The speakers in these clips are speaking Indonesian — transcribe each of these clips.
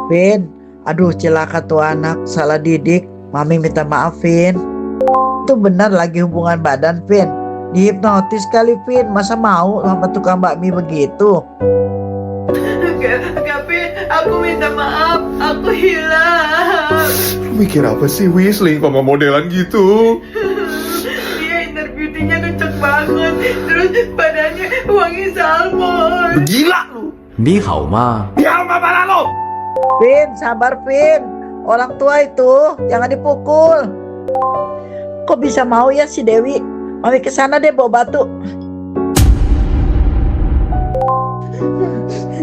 Vin, aduh celaka tuh anak, salah didik. Mami minta maafin. Itu benar lagi hubungan badan, Vin. Dihipnotis kali, Vin. Masa mau sama tukang bakmi begitu? Enggak, Vin. Aku minta maaf. Aku hilang. Mikir apa sih, Wis? Ngomong modelan gitu. Dia interviewnya kenceng banget. Terus badannya wangi salmon. Gila lu. Ni hao ma. Diam apa lo? Vin, sabar, Vin. Orang tua itu jangan dipukul. Kok bisa mau ya si Dewi? Mami kesana deh bawa batu.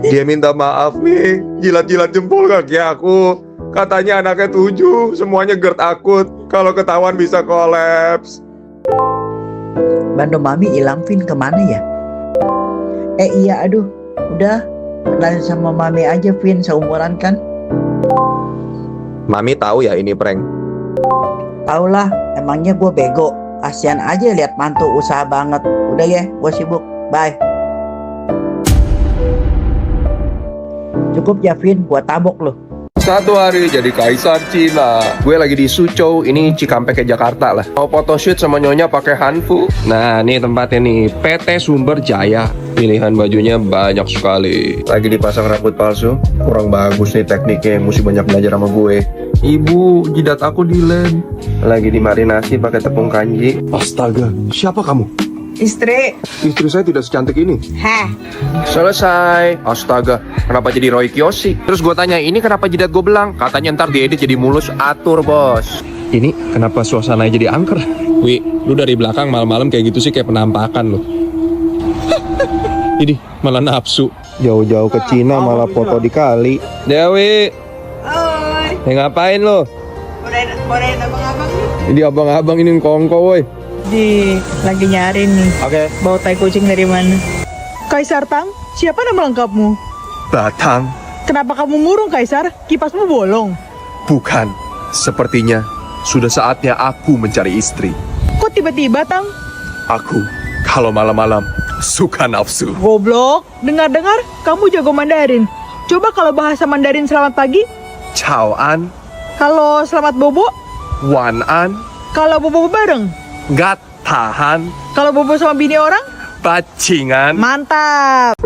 Dia minta maaf nih, jilat-jilat jempol kaki aku. Katanya anaknya 7, semuanya GERD akut. Kalau ketahuan bisa kolaps. Bando Mami hilang, Vin, kemana ya? Iya, aduh. Udah, kenalin sama Mami aja, Vin. Seumuran kan? Mami tahu ya ini prank. Tau lah, emangnya gue bego. Kasian aja lihat mantu usaha banget. Udah ya, gue sibuk. Bye. Cukup ya, Vin, buat tabok lo. Satu hari jadi kaisar Cina. Gue lagi di Suzhou, ini Cikampek ke Jakarta lah. Mau photoshoot sama nyonya pakai hanfu. Nah, ini tempatnya nih, PT Sumber Jaya. Pilihan bajunya banyak sekali. Lagi dipasang rambut palsu. Kurang bagus nih tekniknya, mesti banyak belajar sama gue. Ibu, jidat aku dilem. Lagi dimarinasi pakai tepung kanji. Astaga, siapa kamu? Istri. Istri saya tidak secantik ini. Heh. Selesai. Astaga, kenapa jadi Roy Kiyoshi? Terus gue tanya, ini kenapa jidat gue belang? Katanya ntar diedit jadi mulus, atur bos. Ini kenapa suasananya jadi angker? Wi, lu dari belakang malam-malam kayak gitu sih, kayak penampakan lu. Ini malah nafsu. Jauh-jauh ke Cina malah foto di kali. Dewi, Oi. ngapain lo? Korean abang-abang nih. Ini abang-abang ini kongko woi. Lagi nyari nih. Oke. Bau tai kucing dari mana? Kaisar Tang, siapa nama lengkapmu? Batang, Kenapa kamu murung, Kaisar? Kipasmu bolong. bukan. Sepertinya sudah saatnya aku mencari istri. Kok tiba-tiba, Tang? Aku kalau malam-malam suka nafsu. Goblok, dengar-dengar kamu jago Mandarin. Coba kalau bahasa Mandarin selamat pagi. Ciao An, Kalau selamat bobo, Wan An, kalau bobo bareng. nggak tahan, Kalau bobo sama bini orang, bajingan. mantap.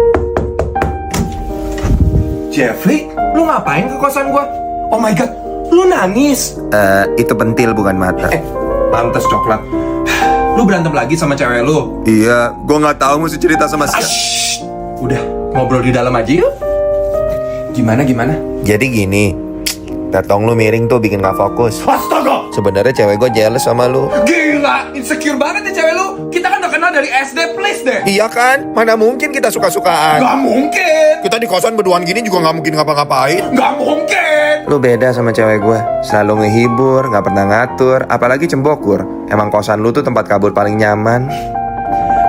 Jeffrey, lu ngapain ke kosan gua? Oh my god, lu nangis. Itu pentil bukan mata. Pantes coklat. Lu berantem lagi sama cewek lu? Iya, gua nggak tahu mesti cerita sama siapa. Shh. Udah, ngobrol di dalam aja yuk. Gimana? Jadi gini, Tetong lu miring tuh bikin gak fokus. Astaga, Sebenarnya cewek gue jealous sama lu. gila, insecure banget ya cewek lu. Kita kan udah kenal dari SD, please deh. Iya kan? Mana mungkin kita suka-sukaan. Gak mungkin, Kita di kosan berduaan gini juga gak mungkin ngapa-ngapain. gak mungkin. Lu beda sama cewek gue. Selalu ngehibur, gak pernah ngatur, apalagi cembokur. Emang kosan lu tuh tempat kabur paling nyaman.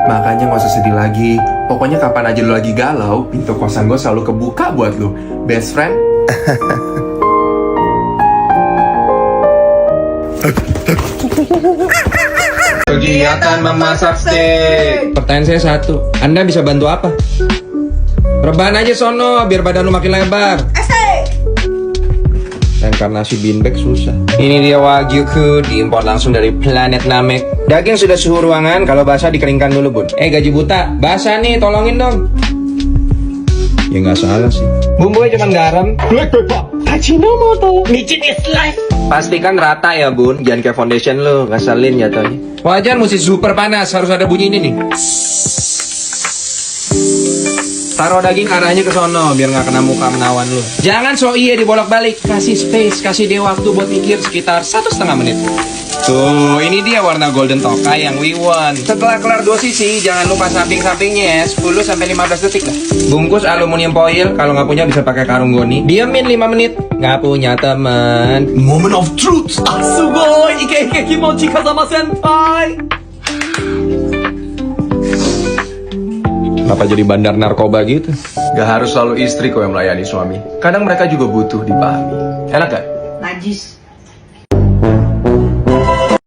Makanya gak usah sedih lagi. Pokoknya kapan aja lu lagi galau, pintu kosan gue selalu kebuka buat lu. Best friend. Kegiatan memasak steak. Pertanyaan saya satu, Anda bisa bantu apa? Rebahan aja sono, biar badan lu makin lebar. Reinkarnasi beanbag susah. Ini dia Wagyuku, diimpor langsung dari planet Namek. Daging sudah suhu ruangan, kalau basah dikeringkan dulu bun. Gaji buta, basah nih, tolongin dong. Ya nggak salah sih. Bumbunya cuma garam. Pastikan rata ya bun, jangan kayak foundation lu, ngeselin jatuhnya. Wajan mesti super panas, harus ada bunyi ini nih. Taruh daging arahnya ke sono, biar nggak kena muka menawan lu. Jangan so iya dibolak-balik, kasih space, kasih dia waktu buat mikir sekitar 1,5 menit. Tuh, ini dia warna golden tokai yang we want. Setelah kelar 2 sisi, jangan lupa samping-sampingnya ya, 10-15 detik lah. Bungkus aluminium foil, kalau nggak punya bisa pakai karung goni. Diamin 5 menit. Nggak punya teman. Moment of truth. Sugoi, ike kimochi kazama senpai. Kenapa jadi bandar narkoba gitu? Gak harus selalu istri kok yang melayani suami. Kadang mereka juga butuh dipahami. Enak gak? Najis.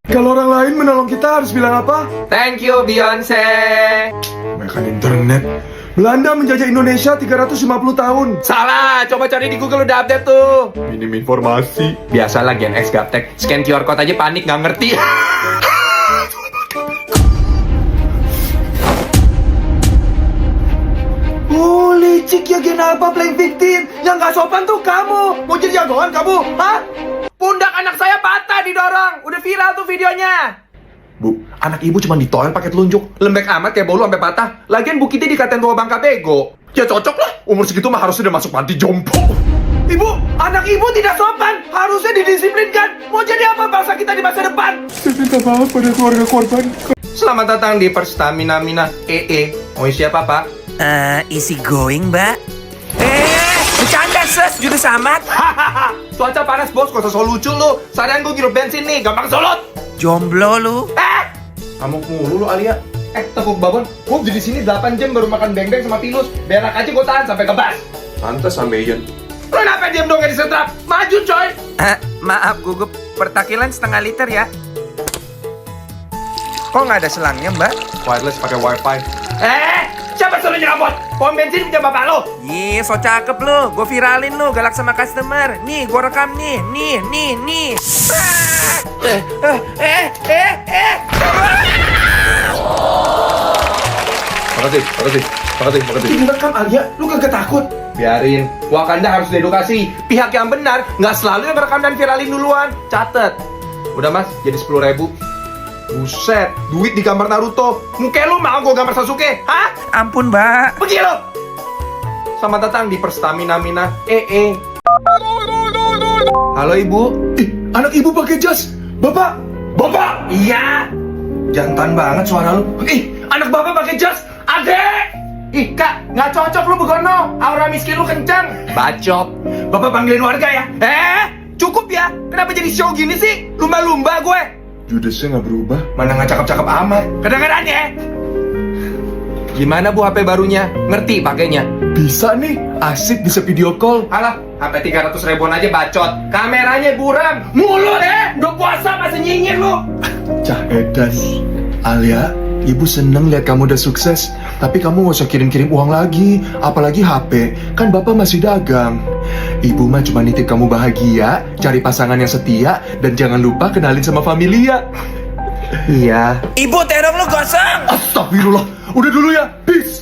Kalau orang lain menolong kita harus bilang apa? Thank you Beyonce. Makan internet. Belanda menjajah Indonesia 350 tahun. Salah, coba cari di Google udah update tuh. Minim informasi. Biasalah Gen X gaptek, scan QR code aja panik nggak ngerti. Oh, licik ya Gen Alpha playing victim. Yang gak sopan tuh kamu. Mau jadi jagoan kamu? Hah? Pundak anak saya patah didorong, udah viral tuh videonya. Bu, anak ibu cuma ditoel pakai telunjuk. Lembek amat kayak bolu sampai patah. Lagian Bu Kitty dikatain tua bangka bego. Ya cocok lah. Umur segitu mah harus sudah masuk panti jompo. Ibu, anak ibu tidak sopan, harusnya didisiplinkan. Mau jadi apa bangsa kita di masa depan? Saya minta maaf pada keluarga korban. Selamat datang di Perstamina Mina EE. Mau siapa Pak? Isi going, Mbak. Bercanda, Ses. Juru amat. Cuaca panas bos, gak usah so lucu lu. Seharian gue ngirup bensin nih, gampang solot. Jomblo lu. Kamu mulu lu Alia. Tepuk babon, gue di sini 8 jam baru makan beng-beng sama pilus. Berak aja gue tahan sampai kebas. Pantes sampai Ian. Lu kenapa diam dong gak disetrap? Maju coy. Maaf, gugup. Pertakilan setengah liter ya. Kok nggak ada selangnya, Mbak? Wireless pakai wifi. Siapa suruh nyerobot? Pom bensin punya bapak lo. Ih, so cakep lu. Gue viralin lu, galak sama customer. Nih, gue rekam nih. Nih. Makasih. Ini rekam Alia, lu kagak takut? Biarin, Wakanda harus diedukasi. Pihak yang benar, nggak selalu yang rekam dan viralin duluan. Catet. Udah mas, jadi 10.000. Buset, duit di gambar Naruto. Muka lu mau gue gambar Sasuke? Hah? Ampun, Mbak. Pergi lo. Selamat datang di Perstamina Mina EE. Halo ibu. Anak ibu pakai jas. Bapak. Iya. Jantan banget suara lu. Anak bapak pakai jas. Adek. Kak, nggak cocok lu begono. Aura miskin lu kencang. Bacot. Bapak panggilin warga ya. Cukup ya. Kenapa jadi show gini sih? Lumba-lumba gue. Judesnya nggak berubah. Mana nggak cakep-cakep amat. Kadang-kadang ya. Gimana bu HP barunya? Ngerti pakainya? Bisa nih, asik bisa video call. Alah, HP 300 ribuan aja bacot. Kameranya buram. Mulut udah puasa masih nyinyir lu. Cah edan. Alia, ibu seneng lihat kamu udah sukses. Tapi kamu gak usah kirim-kirim uang lagi. Apalagi HP, kan bapak masih dagang. Ibu mah cuma nitip kamu bahagia, cari pasangan yang setia, dan jangan lupa kenalin sama familia. Iya. Ibu, terong lu gosong. Astagfirullah, udah dulu ya, peace.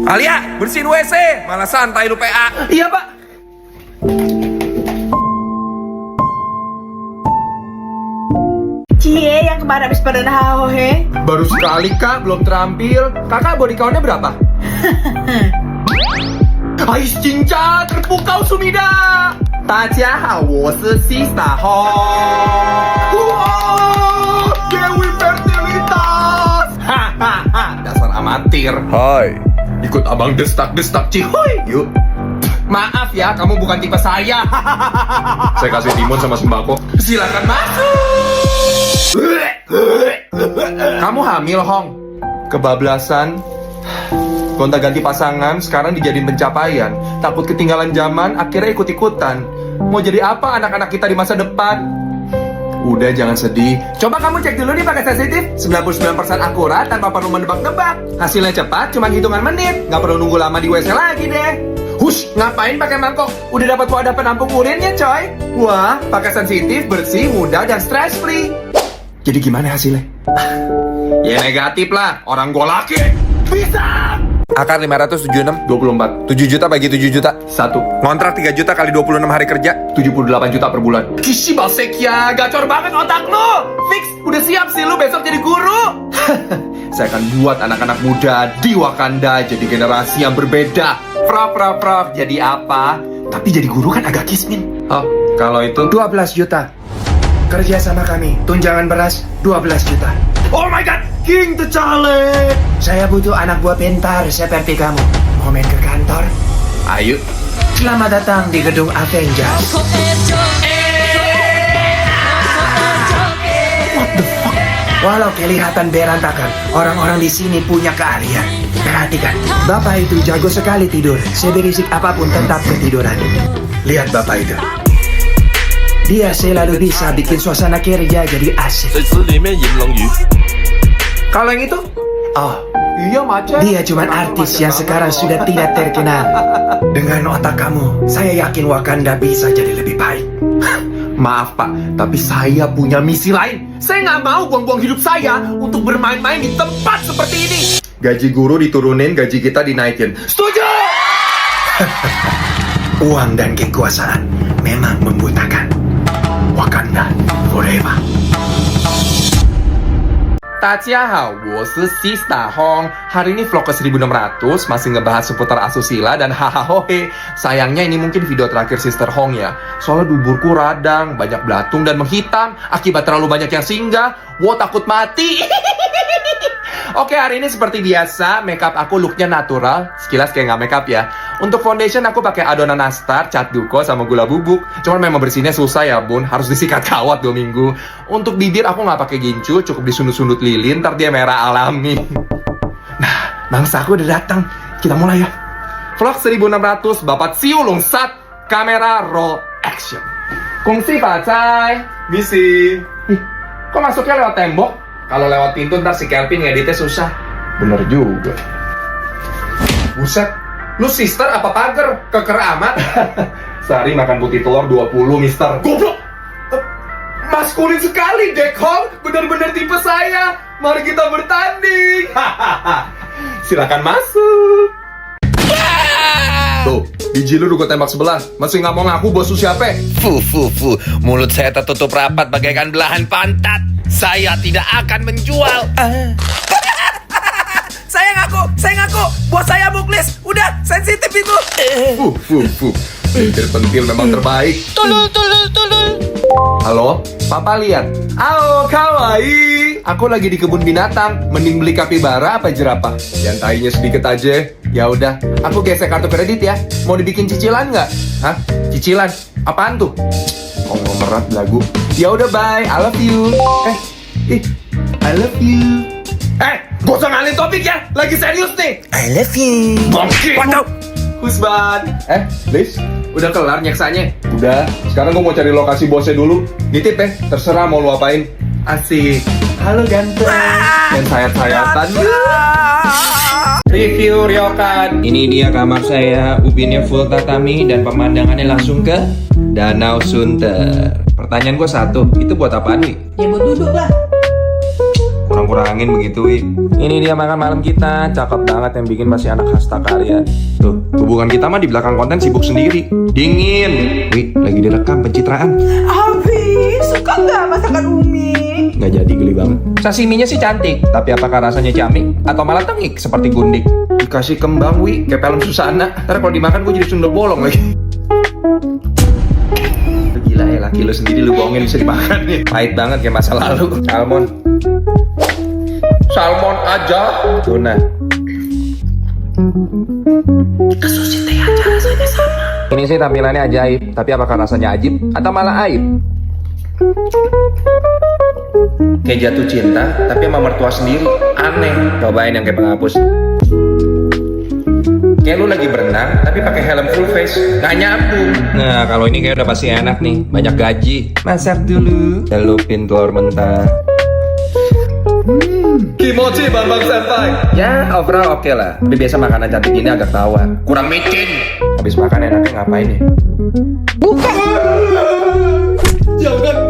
Alia, bersihin WC. Malah santai lu PA. Iya pak. Cie yang kemarin habis pada nahohe. Baru sekali kak, belum terampil. Kakak body count-nya berapa? Ais cinca terpukau sumida. Dajiahao, wo shi Sista Ho. Wow, Dewi Fertilitas. Hahaha, dasar amatir. Hai, ikut abang destak-destak cihoy. Yuk. Maaf ya, kamu bukan tipe saya. Saya kasih timun sama sembako. Silakan masuk. Kamu hamil, Hong? Kebablasan. Gonta-ganti pasangan, sekarang dijadiin pencapaian. Takut ketinggalan zaman, akhirnya ikut-ikutan. Mau jadi apa anak-anak kita di masa depan? Udah, jangan sedih. Coba kamu cek dulu nih pakai sensitif. 99% akurat tanpa perlu menebak-nebak. Hasilnya cepat, cuma hitungan menit. Nggak perlu nunggu lama di WC lagi deh. Hush, ngapain pakai mangkok? Udah dapat wadah penampung urinnya, coy. Wah, pakai sensitif, bersih, mudah, dan stress free. Jadi gimana hasilnya? Ya negatif lah, orang gue laki. Bisa. Akar 576 24. 7 juta bagi 7 juta 1. Ngontrak 3 juta kali 26 hari kerja 78 juta per bulan. Kishi basek ya, gacor banget otak lo. Fix, udah siap sih lo besok jadi guru. Saya akan buat anak-anak muda di Wakanda jadi generasi yang berbeda. Prof, jadi apa? Tapi jadi guru kan agak kismin. Oh, kalau itu 12 juta. Kerja sama kami, tunjangan beras 12 juta. Oh my god, King T'Challa. Saya butuh anak buah pintar seperti kamu. Mau main ke kantor? Ayo. Selamat datang di gedung Avengers. What the fuck? Walau kelihatan berantakan, orang-orang di sini punya keahlian. Perhatikan, bapak itu jago sekali tidur. Seberisik apapun tetap ketiduran. Lihat bapak itu. Dia selalu bisa bikin suasana kerja jadi asik. Kalau yang itu? Oh, Iya, Macan. dia cuma artis yang sekarang sudah tidak terkenal. Dengan otak kamu, saya yakin Wakanda bisa jadi lebih baik. Maaf, Pak, tapi saya punya misi lain. Saya nggak mau buang-buang hidup saya untuk bermain-main di tempat seperti ini. Gaji guru diturunin, gaji kita dinaikin. Setuju! Uang dan kekuasaan memang membutakan. Wakanda forever. 大家好，我是 Sista Hong. Hari ini vlog ke 1600 masih ngebahas seputar asusila dan hahaha. Sayangnya ini mungkin video terakhir Sister Hong ya. Soalnya duburku radang, banyak belatung dan menghitam akibat terlalu banyak yang singgah. Wow, takut mati. Oke, hari ini seperti biasa, makeup aku looknya natural. Sekilas kayak nggak makeup ya. Untuk foundation aku pakai adonan nastar, cat duko, sama gula bubuk. Cuman memang bersihnya susah ya bun, harus disikat kawat 2 minggu. Untuk bibir aku nggak pakai gincu, cukup disundut-sundut lilin, ntar dia merah alami. Nah, bangsa aku udah datang. Kita mulai ya. Vlog 1600, Bapak Siu Lungsat, kamera roll action. Kungsi pacai. Misi. Ih, kok masuknya lewat tembok? Kalau lewat pintu ntar si Kelvin ngeditnya susah. Bener juga. Buset, lu sister apa pagar? Keker amat. Sehari makan putih telur 20, mister. Goblok! Maskulin sekali, Dekhong. Benar-benar tipe saya. Mari kita bertanding. Silakan masuk. Tuh, biji lu udah gue tembak sebelah. Masih nggak mau ngaku bos lu siapa? Fu, mulut saya tertutup rapat bagaikan belahan pantat. Saya tidak akan menjual. Saya ngaku, bos saya muklis. Udah, sensitif itu. Pentil memang terbaik. Tulul. Halo, Papa lihat. Halo, kawaii. Aku lagi di kebun binatang. Mending beli kapibara apa jerapah? Yang tainya sedikit aja. Ya udah, aku gesek kartu kredit ya. Mau dibikin cicilan nggak? Hah? Cicilan? Apaan tuh? Konglomerat belagu. Ya udah, bye. I love you. I love you. Gak usah ngalin topik ya. Lagi serius nih. I love you. Bangkit. Waduh. Husban. Liz, udah kelar nyeksanya? Udah, sekarang gue mau cari lokasi bosnya dulu. Nitip terserah mau lu apain. Asik. Halo ganteng. Dan sayat-sayatan. Review ryokan. Ini dia kamar saya, ubinnya full tatami dan pemandangannya langsung ke Danau Sunter. Pertanyaan gue satu, itu buat apaan, Wi? Ya buat duduk lah. Kurang-kurangin begitu, Wi. Ini dia makan malam kita, cakep banget yang bikin masih anak hasta karya. Tuh, hubungan kita mah di belakang konten sibuk sendiri. Dingin. Wi, lagi direkam pencitraan. Abi, suka nggak masakan Umi? Nggak jadi, geli banget. Sashiminya sih cantik, tapi apakah rasanya ciamik? Atau malah tengik seperti gundik? Dikasih kembang, Wi, kayak film Susana. Ntar kalau dimakan gue jadi sundel bolong lagi. Gila ya, laki lu sendiri lu bohongin bisa dimakan nih. Pahit banget kayak masa lalu. Salmon aja. Tuna. Kita sushi teh aja rasanya sama. Ini sih tampilannya ajaib, tapi apakah rasanya ajib atau malah aib? Kayak jatuh cinta, tapi sama mertua sendiri. Aneh. Cobain yang kayak penghapus. Kayak lu lagi berenang, tapi pakai helm full face. Nggak nyambung. Nah, kalau ini kayak udah pasti enak nih, banyak gaji. Masak dulu, celupin telur mentah. Kimochi Bambang Senpai. Ya, overall oke lah. Tapi biasa makanan cantik ini agak tawar. Kurang micin. Habis makan enaknya ngapain ya? Bukan. Jangan